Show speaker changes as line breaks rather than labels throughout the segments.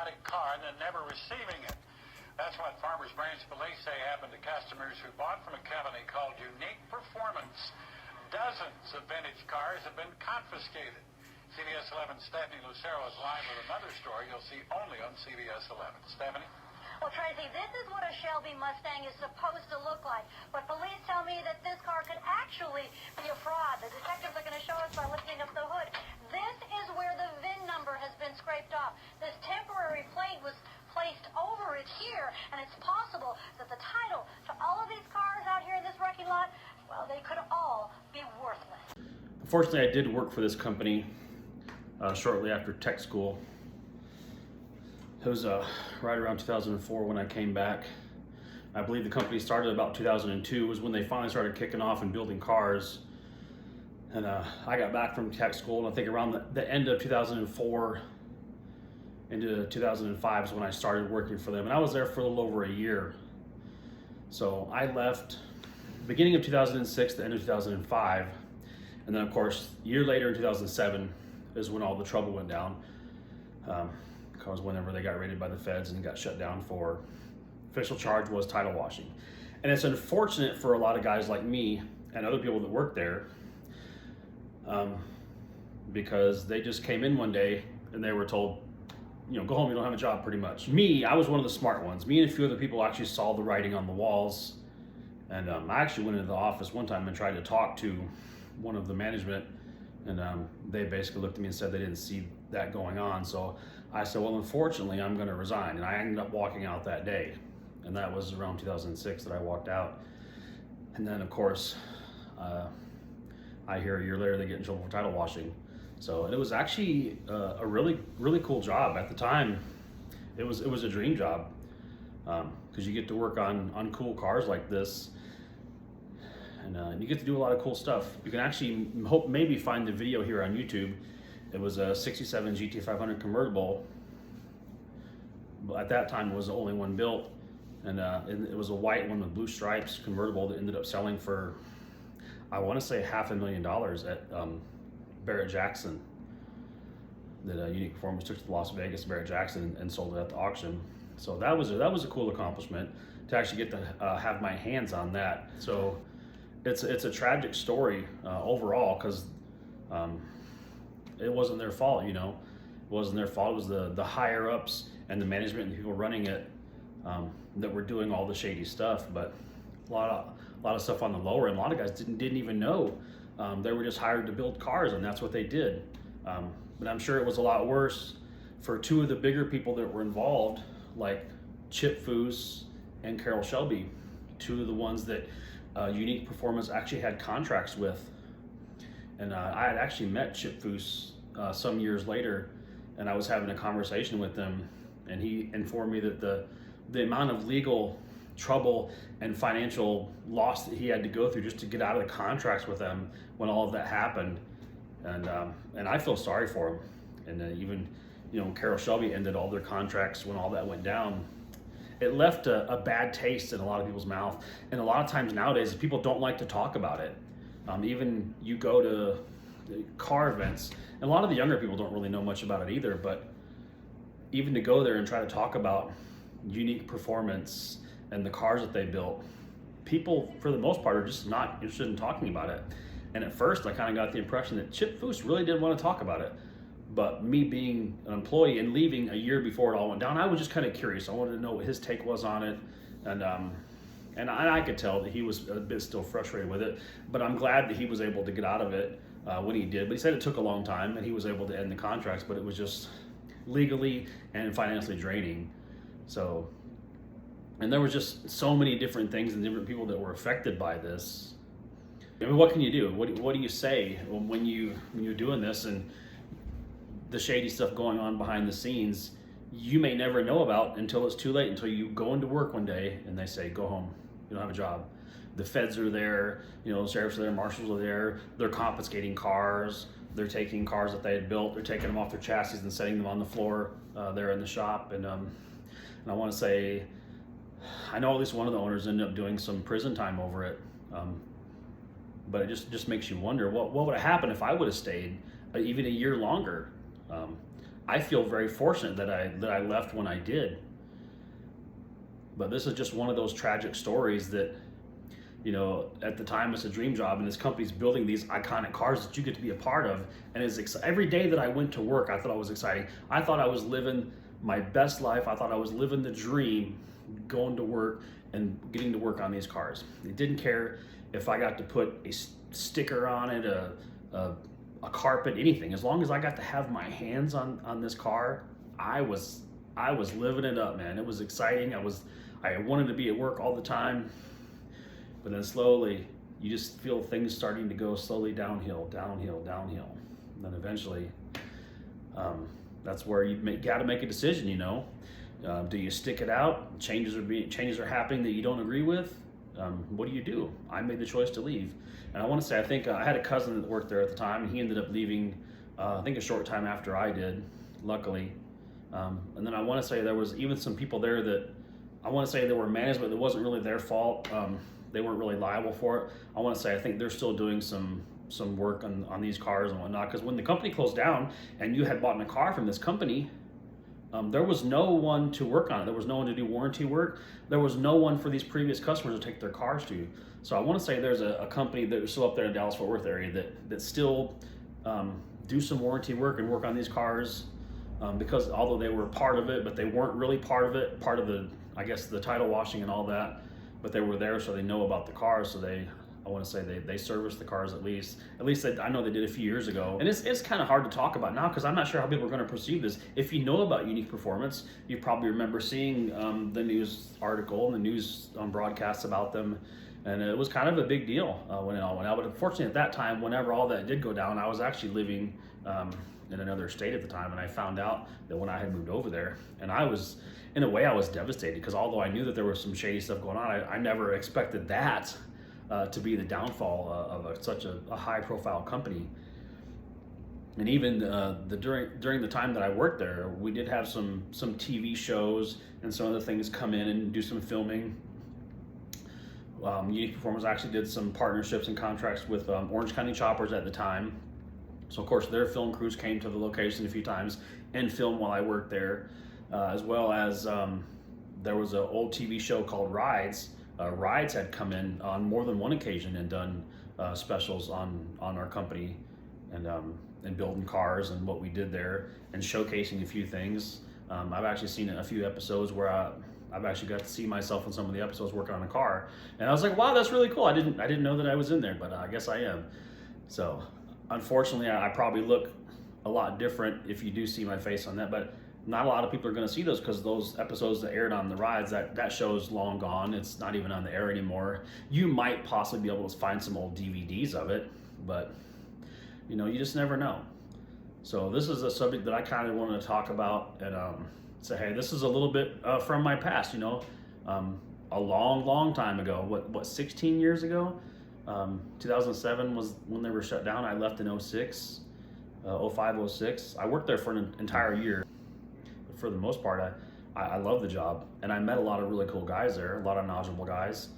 exotic car and then never receiving it. That's what Farmers Branch police say happened to customers who bought from a company called Unique Performance. Dozens of vintage cars have been confiscated. CBS 11's Stephanie Lucero is live with another story you'll see only on CBS 11. Stephanie?
Well, Tracy, this is what a Shelby Mustang is supposed to look like. But police tell me that this car could actually be a fraud. The detectives are going to show us by lifting up the hood. This is where the VIN number has been scraped off. This temporary plate was placed over it here, and it's possible that the title to all of these cars out here in this wrecking lot, well, they could all be worthless.
Unfortunately, I did work for this company shortly after tech school. It was right around 2004 when I came back. I believe the company started about 2002 was when they finally started kicking off and building cars. And I got back from tech school, and I think around the end of 2004 into 2005 is when I started working for them. And I was there for a little over a year. So I left beginning of 2006 to the end of 2005. And then, of course, a year later in 2007 is when all the trouble went down. Because whenever they got raided by the feds and got shut down for official charge was title washing. And it's unfortunate for a lot of guys like me and other people that work there because they just came in one day and they were told, you know, go home, you don't have a job pretty much. Me, I was one of the smart ones. Me and a few other people actually saw the writing on the walls. And I actually went into the office one time and tried to talk to one of the management, and they basically looked at me and said they didn't see that going on. So I said, well, unfortunately, I'm going to resign. And I ended up walking out that day. And that was around 2006 that I walked out. And then, of course, I hear a year later they get in trouble for title washing. So and it was actually a really, really cool job. At the time, it was a dream job because you get to work on cool cars like this. And you get to do a lot of cool stuff. You can actually maybe find the video here on YouTube. It was a 67 GT500 convertible. At that time, it was the only one built. And it was a white one with blue stripes convertible that ended up selling for, I want to say $500,000 at Barrett-Jackson. That Unique Performance took to Las Vegas, Barrett-Jackson, and sold it at the auction. So that was a cool accomplishment to actually get to have my hands on that. So it's a tragic story overall because it wasn't their fault, you know. It wasn't their fault. It was the higher ups and the management and the people running it that were doing all the shady stuff. But a lot of stuff on the lower end. A lot of guys didn't even know. They were just hired to build cars, and that's what they did. But I'm sure it was a lot worse for two of the bigger people that were involved, like Chip Foose and Carroll Shelby, two of the ones that Unique Performance actually had contracts with. And I had actually met Chip Foose some years later, and I was having a conversation with him, and he informed me that the amount of legal trouble and financial loss that he had to go through just to get out of the contracts with them when all of that happened. And I feel sorry for him. And even, you know, Carroll Shelby ended all their contracts when all that went down. It left a bad taste in a lot of people's mouth. And a lot of times nowadays, people don't like to talk about it. Even you go to car events, and a lot of the younger people don't really know much about it either, but even to go there and try to talk about Unique Performance and the cars that they built, people for the most part are just not interested in talking about it. And at first I kind of got the impression that Chip Foose really did want to talk about it. But me being an employee and leaving a year before it all went down, I was just kind of curious. I wanted to know what his take was on it. And I could tell that he was a bit still frustrated with it, but I'm glad that he was able to get out of it when he did. But he said it took a long time, and he was able to end the contracts, but it was just legally and financially draining. So, and there was just so many different things and different people that were affected by this. I mean, what can you do? What do you say when you're doing this and the shady stuff going on behind the scenes? You may never know about until it's too late, until you go into work one day and they say, go home, you don't have a job. The feds are there, you know, the sheriffs are there, marshals are there, they're confiscating cars, they're taking cars that they had built, they're taking them off their chassis and setting them on the floor there in the shop. And I want to say, I know at least one of the owners ended up doing some prison time over it. But it just makes you wonder, what would have happened if I would have stayed even a year longer? I feel very fortunate that I left when I did. But this is just one of those tragic stories that, you know, at the time it's a dream job, and this company's building these iconic cars that you get to be a part of. And every day that I went to work, I thought it was exciting. I thought I was living my best life. I thought I was living the dream, going to work and getting to work on these cars. They didn't care if I got to put a sticker on it, a carpet, anything. As long as I got to have my hands on this car, I was living it up, man. It was exciting. I wanted to be at work all the time. But then slowly, you just feel things starting to go slowly downhill. And then eventually, that's where you got to make a decision, you know. Do you stick it out? Changes are happening that you don't agree with. What do you do? I made the choice to leave. And I want to say, I think I had a cousin that worked there at the time, and he ended up leaving, I think a short time after I did, luckily. And then I want to say there was even some people there that, I want to say there were management that wasn't really their fault. They weren't really liable for it. I want to say I think they're still doing some work on these cars and whatnot, because when the company closed down and you had bought a car from this company, there was no one to work on it. There was no one to do warranty work. There was no one for these previous customers to take their cars to. So I want to say there's a company that was still up there in the Dallas-Fort Worth area that still do some warranty work and work on these cars, because although they were part of it, but they weren't really part of it, part of the, I guess, the title washing and all that. But they were there, so they know about the cars. So I want to say they service the cars at least. I know they did a few years ago. And it's kind of hard to talk about now, because I'm not sure how people are going to perceive this. If you know about Unique Performance, you probably remember seeing the news article and the news broadcasts about them. And it was kind of a big deal when it all went out. But unfortunately, at that time, whenever all that did go down, I was actually living in another state at the time. And I found out that when I had moved over there, and in a way, I was devastated, because although I knew that there was some shady stuff going on, I never expected that to be the downfall of such a high-profile company. And even during the time that I worked there, we did have some TV shows and some other things come in and do some filming. Unique Performance actually did some partnerships and contracts with Orange County Choppers at the time. So of course their film crews came to the location a few times and filmed while I worked there, as well as there was an old TV show called Rides. Rides had come in on more than one occasion and done specials on our company and building cars and what we did there and showcasing a few things. I've actually seen a few episodes where I've actually got to see myself in some of the episodes working on a car, and I was like, wow, that's really cool. I didn't know that I was in there, but I guess I am. So unfortunately, I probably look a lot different if you do see my face on that, but not a lot of people are going to see those, because those episodes that aired on the Rides, that show's long gone. It's not even on the air anymore. You might possibly be able to find some old DVDs of it, but you know, you just never know. So this is a subject that I kind of wanted to talk about and say, hey, this is a little bit from my past, you know, a long time ago. What 16 years ago? 2007 was when they were shut down. I left in 06, 05, 06. I worked there for an entire year. For the most part, I love the job, and I met a lot of really cool guys there, a lot of knowledgeable guys.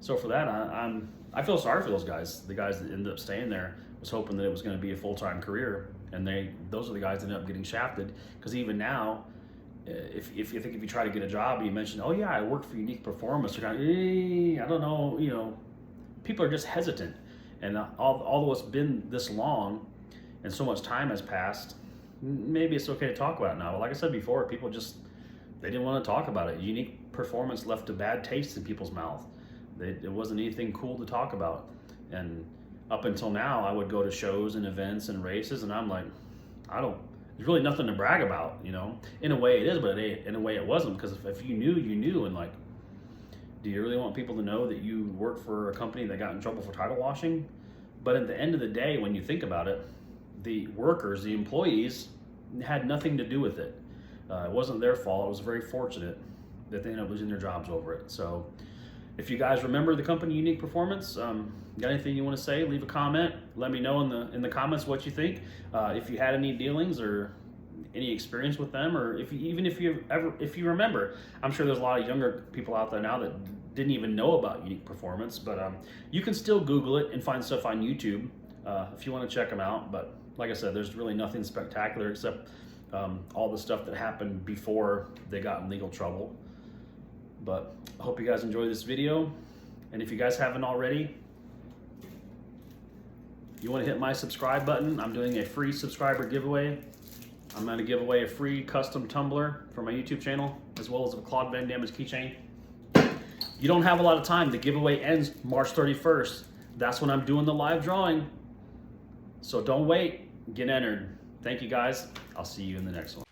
So for that, I feel sorry for those guys. The guys that ended up staying there was hoping that it was going to be a full-time career, and those are the guys that ended up getting shafted. Because even now, if you try to get a job and you mention, oh yeah, I work for Unique Performance, you're kind of, I don't know, you know, people are just hesitant. And although it's been this long and so much time has passed, maybe it's okay to talk about it now. But like I said before, people they didn't want to talk about it. Unique Performance left a bad taste in people's mouth. It wasn't anything cool to talk about. And up until now, I would go to shows and events and races, and I'm like, there's really nothing to brag about, you know? In a way it is, but in a way it wasn't, because if you knew, you knew. And like, do you really want people to know that you work for a company that got in trouble for title washing? But at the end of the day, when you think about it, the workers, the employees, had nothing to do with it. It wasn't their fault. It was very fortunate that they ended up losing their jobs over it. So if you guys remember the company Unique Performance, got anything you want to say, leave a comment. Let me know in the comments what you think. If you had any dealings or any experience with them, or if you remember. I'm sure there's a lot of younger people out there now that didn't even know about Unique Performance, but you can still Google it and find stuff on YouTube if you want to check them out. But like I said, there's really nothing spectacular except all the stuff that happened before they got in legal trouble. But I hope you guys enjoy this video. And if you guys haven't already, you want to hit my subscribe button. I'm doing a free subscriber giveaway. I'm going to give away a free custom tumbler for my YouTube channel, as well as a Claude Van Damage keychain. You don't have a lot of time. The giveaway ends March 31st. That's when I'm doing the live drawing. So don't wait. Get entered. Thank you guys. I'll see you in the next one.